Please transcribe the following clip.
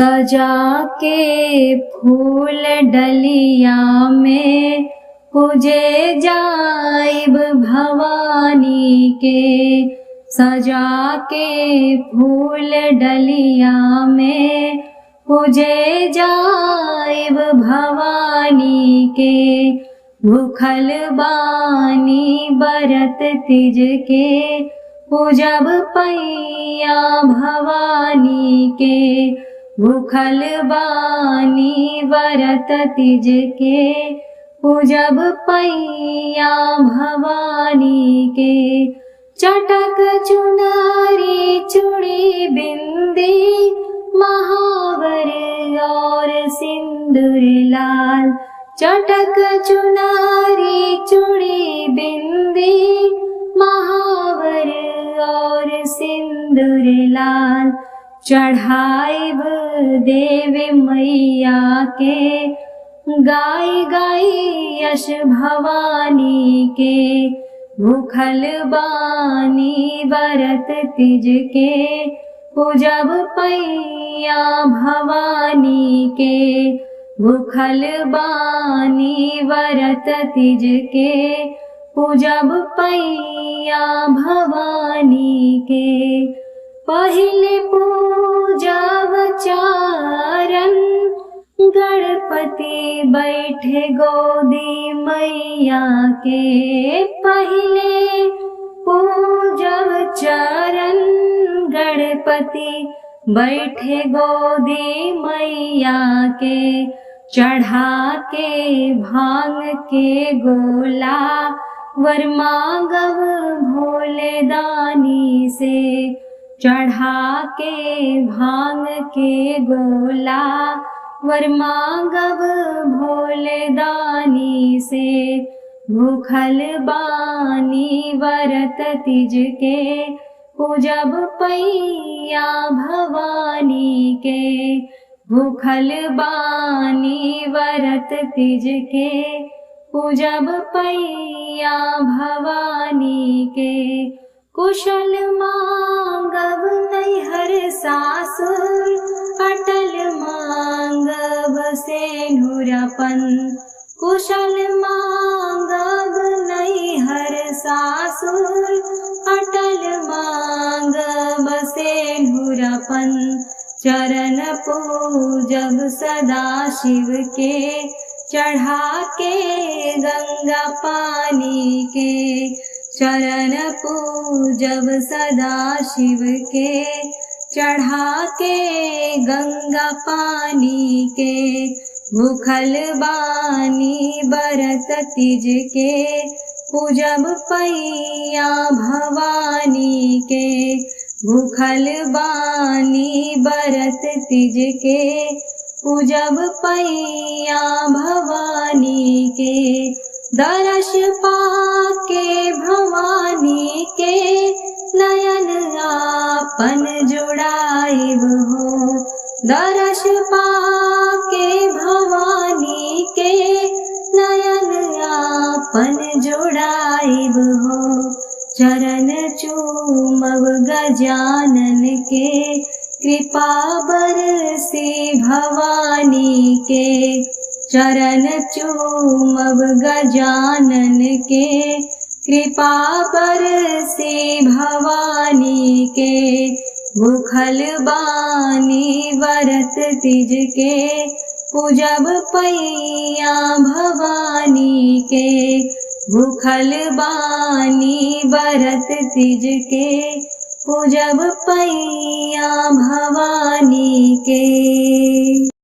सजा के फूल डलिया में पूजे जाइब भवानी के। सजा के फूल डलिया में पूजे जाइब भवानी के। भूखल बानी बरत तिज के पूजब पैया भवानी के। भूखल बानी बरत तिज के पूजब पैया भवानी के। चटक चुनरी चूड़ी बिंदी महावर और सिंदूर लाल। चटक चुनरी चूड़ी बिंदी महावर और सिंदूर लाल। चढ़ाइब देवी मैया के गाई गाई यश भवानी के। भूखल बानी बरत तिज के पूजब पैया भवानी के। भूखल बानी बरत तिज के पूजब पैया भवानी के। पहिले पूजब चारण गणपति बैठे गोदी मैया के। पहिले पूजब चरण गणपति बैठे गोदी मैया के। चढ़ा के भांग के गोला वर मांगब भोले दानी से। चढ़ा के भांग के गोला वर मांगब भोले दानी से। भूखल बानी बरत तिज के पूजब पैया भवानी के। भूखल बानी बरत तिज के पूजब पैया भवानी के। कुशल मांगब नैहर सासुर अटल मांगब सेनुरपन। कुशल मांगब नैहर सासुर अटल मांगब सेनुरपन। चरण पूजब सदा शिव के चढ़ा के गंगा पानी के। चरण पूजब सदा शिव के चढ़ा के गंगा पानी के। भूखल बानी बरत तिज के पूजब पैया भवानी के। भूखल बानी बरत तिज के पूजब पैया भवानी के। दर्श पाके भवानी के नयन आपन जुड़ाइब हो। दर्श पाके भवानी के नयन आपन जुड़ाइब हो। चरण चूमब गजानन के कृपा बरसी भवानी के। चरण चूमब गजानन के कृपा बरसी भवानी के। भूखल बानी बरत तिज के पूजब पैया भवानी के। भूखल बानी बरत तिज के पूजब पैया भवानी के।